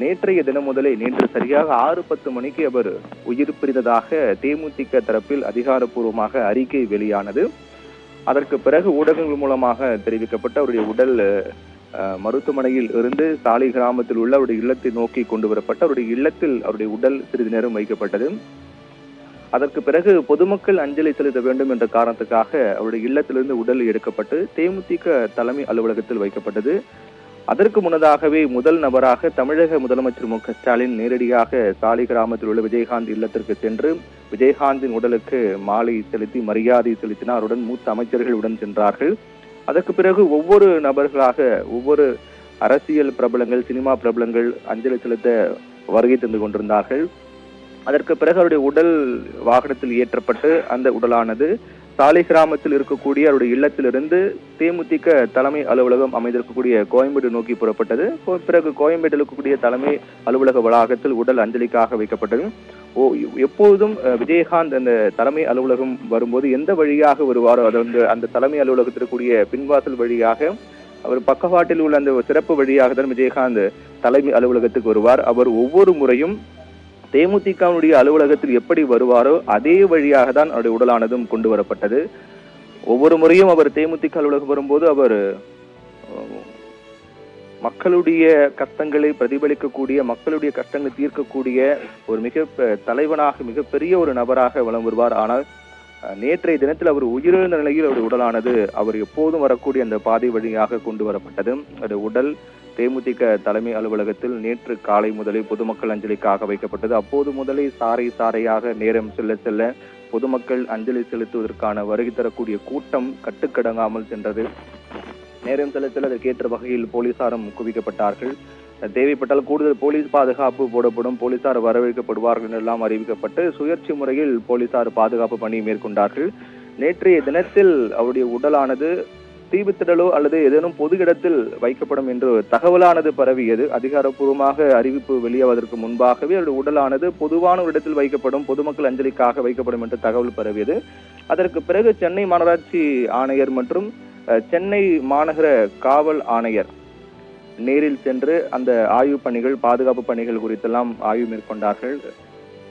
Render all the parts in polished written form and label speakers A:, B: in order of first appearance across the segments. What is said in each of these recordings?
A: நேற்றைய தினம் முதலே நேற்று சரியாக 6:10 மணிக்கு அவர் உயிர் பிரிந்ததாக தேமுதிக தரப்பில் அதிகாரப்பூர்வமாக அறிக்கை வெளியானது. அதற்கு பிறகு ஊடகங்கள் மூலமாக தெரிவிக்கப்பட்ட அவருடைய உடல் மருத்துவமனையில் இருந்து சாலை கிராமத்தில் உள்ள அவருடைய இல்லத்தை நோக்கி கொண்டு வரப்பட்டு அவருடைய இல்லத்தில் அவருடைய உடல் சிறிது நேரம் வைக்கப்பட்டது. அதற்கு பிறகு பொதுமக்கள் அஞ்சலி செலுத்த வேண்டும் என்ற காரணத்துக்காக அவருடைய இல்லத்திலிருந்து உடல் எடுக்கப்பட்டு தேமுதிக தலைமை அலுவலகத்தில் வைக்கப்பட்டது. அதற்கு முன்னதாகவே முதல் நபராக தமிழக முதலமைச்சர் மு க ஸ்டாலின் நேரடியாக சாலை கிராமத்தில் உள்ள விஜயகாந்த் இல்லத்திற்கு சென்று விஜயகாந்தின் உடலுக்கு மாலை செலுத்தி மரியாதை செலுத்தினார். அவருடன் மூத்த அமைச்சர்கள் உடன் சென்றார்கள். அதற்கு பிறகு ஒவ்வொரு நபர்களாக ஒவ்வொரு அரசியல் பிரபலங்கள், சினிமா பிரபலங்கள் அஞ்சலி செலுத்த வருகை தந்து கொண்டிருந்தார்கள். அதற்கு பிறகு அவருடைய உடல் வாகனத்தில் ஏற்றப்பட்டு அந்த உடலானது சாலை கிராமத்தில் இருக்கக்கூடிய அவருடைய இல்லத்திலிருந்து தேமுதிக தலைமை அலுவலகம் அமைந்திருக்கக்கூடிய கோயம்பேடு நோக்கி புறப்பட்டது. பிறகு கோயம்பேட்டில் இருக்கக்கூடிய தலைமை அலுவலக வளாகத்தில் உடல் அஞ்சலிக்காக வைக்கப்பட்டது. எப்போதும் விஜயகாந்த் அந்த தலைமை அலுவலகம் வரும்போது எந்த வழியாக வருவாரோ அது அந்த தலைமை அலுவலகத்தில் இருக்கக்கூடிய பின்வாசல் வழியாக அவர் பக்கவாட்டில் உள்ள அந்த சிறப்பு வழியாக தான் விஜயகாந்த் தலைமை அலுவலகத்துக்கு வருவார். அவர் ஒவ்வொரு முறையும் தேமுதிகவுடைய அலுவலகத்தில் எப்படி வருவாரோ அதே வழியாக தான் அவருடைய உடலானதும் கொண்டு வரப்பட்டது. ஒவ்வொரு முறையும் அவர் தேமுதிக அலுவலகம் வரும்போது அவர் மக்களுடைய கஷ்டங்களை பிரதிபலிக்கக்கூடிய, மக்களுடைய கஷ்டங்களை தீர்க்கக்கூடிய ஒரு தலைவனாக மிகப்பெரிய ஒரு நபராக வலம் வருவார். ஆனால் நேற்றைய தினத்தில் அவர் உயிரிழந்த நிலையில் அவருடைய உடலானது அவர் எப்போதும் வரக்கூடிய அந்த பாதை வழியாக கொண்டு வரப்பட்டது. அது உடல் தேமுதிக தலைமை அலுவலகத்தில் நேற்று காலை முதலே பொதுமக்கள் அஞ்சலிக்காக வைக்கப்பட்டது. அப்போது முதலே சாறை சாறையாக நேரம் செல்ல செல்ல பொதுமக்கள் அஞ்சலி செலுத்துவதற்கான வருகை தரக்கூடிய கூட்டம் கட்டுக்கடங்காமல் சென்றது. நேரம் செல்ல செல்ல அதற்கேற்ற வகையில் போலீசாரும் குவிக்கப்பட்டார்கள். தேவைப்பட்டால் கூடுதல் போலீஸ் பாதுகாப்பு போடப்படும், போலீசார் வரவேற்கப்படுவார்கள் எல்லாம் அறிவிக்கப்பட்டு சுயேட்சை முறையில் போலீசார் பாதுகாப்பு பணி மேற்கொண்டார்கள். நேற்றைய தினத்தில் அவருடைய உடலானது தீவுத்திடலோ அல்லது ஏதேனும் பொது இடத்தில் வைக்கப்படும் என்று தகவலானது பரவியது. அதிகாரப்பூர்வமாக அறிவிப்பு வெளியாவதற்கு முன்பாகவே அவருடைய உடலானது பொதுவான ஒரு இடத்தில் வைக்கப்படும், பொதுமக்கள் அஞ்சலிக்காக வைக்கப்படும் என்று தகவல் பரவியது. அதற்கு பிறகு சென்னை மாநகராட்சி ஆணையர் மற்றும் சென்னை மாநகர காவல் ஆணையர் நேரில் சென்று அந்த ஆய்வு பணிகள், பாதுகாப்பு பணிகள் குறித்தெல்லாம் ஆய்வு மேற்கொண்டார்கள்.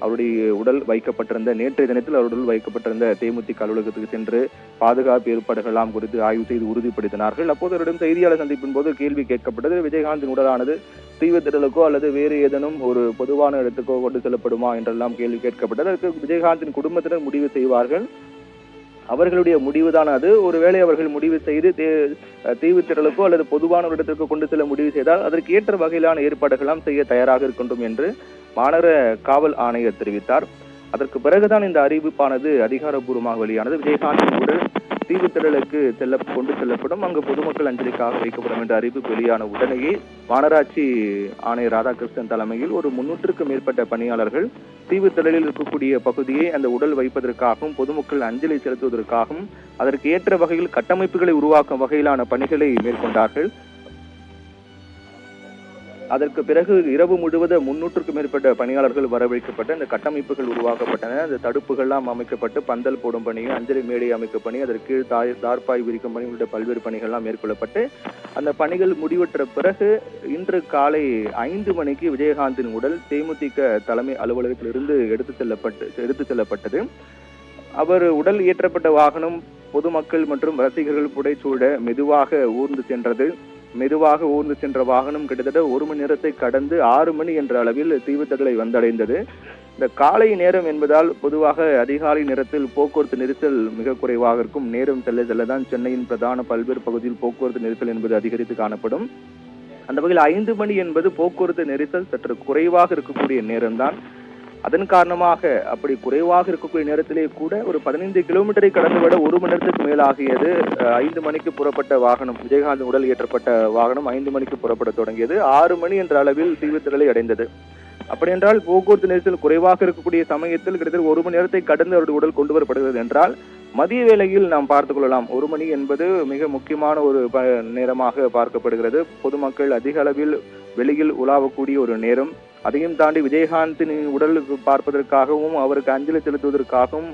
A: அவருடைய உடல் வைக்கப்பட்டிருந்த நேற்றைய தினத்தில் அவருடைய உடல் வைக்கப்பட்டிருந்த தேமுதிக அலுவலகத்துக்கு சென்று பாதுகாப்பு ஏற்பாடுகள் எல்லாம் குறித்து ஆய்வு செய்து உறுதிப்படுத்தினார்கள். அப்போது அவரிடம் செய்தியாளர் சந்திப்பின் போது கேள்வி கேட்கப்பட்டது, விஜயகாந்தின் உடலானது தீவுத்திடலுக்கோ அல்லது வேறு ஏதேனும் ஒரு பொதுவான இடத்துக்கோ கொண்டு செல்லப்படுமா என்றெல்லாம் கேள்வி கேட்கப்பட்டது. அதற்கு விஜயகாந்தின் குடும்பத்தினர் முடிவு செய்வார்கள், அவர்களுடைய முடிவுதான் அது. ஒருவேளை அவர்கள் முடிவு செய்து தீவுத்திடலுக்கோ அல்லது பொதுவான ஒரு இடத்திற்கு கொண்டு செல்ல முடிவு செய்தால் அதற்கு ஏற்ற வகையிலான ஏற்பாடுகளாம் செய்ய தயாராக இருக்கின்றோம் என்று மாநகர காவல் ஆணையர் தெரிவித்தார். அதற்கு பிறகுதான் இந்த அறிவிப்பானது அதிகாரப்பூர்வமாக வெளியானது. விஜயகாந்தின் உடல் தீவுத்திடலுக்கு கொண்டு செல்லப்படும், அங்கு பொதுமக்கள் அஞ்சலிக்காக வைக்கப்படும் என்ற அறிவிப்பு வெளியான உடனேயே மாநகராட்சி ஆணையர் ராதாகிருஷ்ணன் தலைமையில் ஒரு 300க்கும் மேற்பட்ட பணியாளர்கள் தீவுத்திடலில் இருக்கக்கூடிய பகுதியை அந்த உடல் வைப்பதற்காகவும் பொதுமக்கள் அஞ்சலி செலுத்துவதற்காகவும் அதற்கு ஏற்ற வகையில் கட்டமைப்புகளை உருவாக்கும் வகையிலான பணிகளை மேற்கொண்டார்கள். அதற்கு பிறகு இரவு முழுவதும் 300க்கும் மேற்பட்ட பணியாளர்கள் வரவழைக்கப்பட்டு அந்த கட்டமைப்புகள் உருவாக்கப்பட்டன. அந்த தடுப்புகள்லாம் அமைக்கப்பட்டு பந்தல் போடும் பணி, அஞ்சலி மேடை அமைக்கும் பணி, அதற்கு தார்பாய் விரிக்கும் பணி உள்ளிட்ட பல்வேறு பணிகள்லாம் மேற்கொள்ளப்பட்டு அந்த பணிகள் முடிவற்ற பிறகு இன்று காலை 5 மணிக்கு விஜயகாந்தின் உடல் தேமுதிக தலைமை அலுவலகத்திலிருந்து எடுத்து செல்லப்பட்டது. அவர் உடல் ஏற்றப்பட்ட வாகனம் பொதுமக்கள் மற்றும் ரசிகர்கள் புடைசூழ மெதுவாக ஊர்ந்து சென்ற வாகனம் கிட்டத்தட்ட 1 மணி நேரத்தை கடந்து 6 மணி என்ற அளவில் தீவுத்திடலை வந்தடைந்தது. இந்த காலை நேரம் என்பதால் பொதுவாக அதிகாலை நேரத்தில் போக்குவரத்து நெரிசல் மிக குறைவாக இருக்கும். நேரம் செல்லதான் சென்னையின் பிரதான பல்வேறு பகுதியில் போக்குவரத்து நெரிசல் என்பது அதிகரித்து காணப்படும். அந்த வகையில் 5 மணி என்பது போக்குவரத்து நெரிசல் சற்று குறைவாக இருக்கக்கூடிய நேரம்தான். அதன் காரணமாக அப்படி குறைவாக இருக்கக்கூடிய நேரத்திலே கூட ஒரு 15 கிலோமீட்டரை கடந்துவிட 1 மணி நேரத்துக்கு மேலாகியது. 5 மணிக்கு புறப்பட்ட வாகனம், விஜயகாந்த் உடல் ஏற்றப்பட்ட வாகனம் 5 மணிக்கு புறப்பட தொடங்கியது. 6 மணி என்ற அளவில் தீவுத்திடலை அடைந்தது. அப்படி என்றால் போக்குவரத்து நெரிசல் குறைவாக இருக்கக்கூடிய சமயத்தில் கிட்டத்தட்ட 1 மணி நேரத்தை கடந்து அவருடைய உடல் கொண்டு வரப்படுகிறது என்றால் மதிய வேளையில் நாம் பார்த்துக் கொள்ளலாம். 1 மணி என்பது மிக முக்கியமான ஒரு நேரமாக பார்க்கப்படுகிறது. பொதுமக்கள் அதிக அளவில் வெளியில் உலாவக்கூடிய ஒரு நேரம். அதையும் தாண்டி விஜயகாந்தின் உடலுக்கு பார்ப்பதற்காகவும் அவருக்கு அஞ்சலி செலுத்துவதற்காகவும்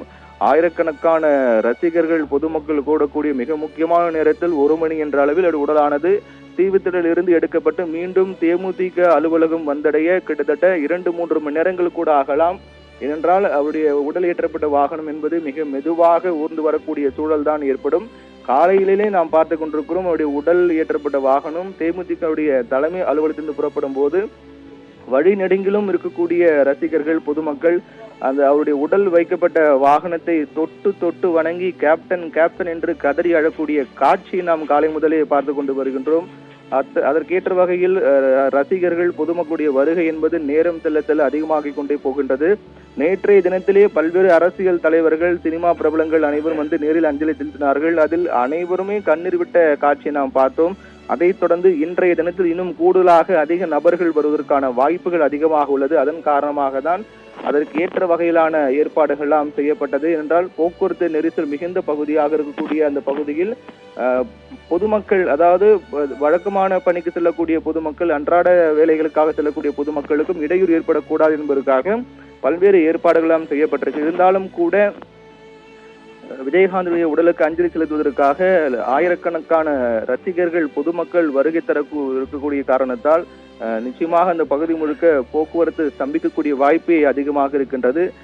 A: ஆயிரக்கணக்கான ரசிகர்கள் பொதுமக்கள் கூடக்கூடிய மிக முக்கியமான நேரத்தில் 1 மணி என்ற அளவில் அவருடைய உடலானது தீவுத்திடலில் இருந்து எடுக்கப்பட்டு மீண்டும் தேமுதிக அலுவலகம் வந்தடைய கிட்டத்தட்ட 2-3 மணி நேரங்கள் கூட ஆகலாம். ஏனென்றால் அவருடைய உடல் ஏற்றப்பட்ட வாகனம் என்பது மிக மெதுவாக ஊர்ந்து வரக்கூடிய சூழல் தான் ஏற்படும். காலையிலே நாம் பார்த்து கொண்டிருக்கிறோம் அவருடைய உடல் ஏற்றப்பட்ட வாகனம் தேமுதிகவுடைய தலைமை அலுவலகத்திலிருந்து புறப்படும் போது வழி நெடுங்கிலும் இருக்கக்கூடிய ரசிகர்கள் பொதுமக்கள் அந்த அவருடைய உடல் வைக்கப்பட்ட வாகனத்தை தொட்டு தொட்டு வணங்கி கேப்டன் கேப்டன் என்று கதறி அழக்கூடிய காட்சியை நாம் காலை முதலே பார்த்து கொண்டு வருகின்றோம். அதற்கேற்ற வகையில் ரசிகர்கள் பொதுமக்களுடைய வருகை என்பது நேரம் செல்ல செல்ல அதிகமாகிக் கொண்டே போகின்றது. நேற்றைய தினத்திலே பல்வேறு அரசியல் தலைவர்கள் சினிமா பிரபலங்கள் அனைவரும் வந்து நேரில் அஞ்சலி செலுத்தினார்கள். அதில் அனைவருமே கண்ணீர் விட்ட காட்சியை நாம் பார்த்தோம். அதைத் தொடர்ந்து இன்றைய தினத்தில் இன்னும் கூடுதலாக அதிக நபர்கள் வருவதற்கான வாய்ப்புகள் அதிகமாக உள்ளது. அதன் காரணமாக தான் அதற்கு ஏற்ற வகையிலான ஏற்பாடுகள் எல்லாம் செய்யப்பட்டது. என்றால் போக்குவரத்து நெரிசல் மிகுந்த பகுதியாக இருக்கக்கூடிய அந்த பகுதியில் பொதுமக்கள், அதாவது வழக்கமான பணிக்கு செல்லக்கூடிய பொதுமக்கள், அன்றாட வேலைகளுக்காக செல்லக்கூடிய பொதுமக்களுக்கும் இடையூறு ஏற்படக்கூடாது என்பதற்காக பல்வேறு ஏற்பாடுகள் செய்யப்பட்டிருக்கு. இருந்தாலும் கூட விஜயகாந்துடைய உடலுக்கு அஞ்சலி செலுத்துவதற்காக ஆயிரக்கணக்கான ரசிகர்கள் பொதுமக்கள் வருகை இருக்கக்கூடிய காரணத்தால் நிச்சயமாக அந்த பகுதி முழுக்க போக்குவரத்து ஸ்தம்பிக்கக்கூடிய வாய்ப்பே அதிகமாக இருக்கின்றது.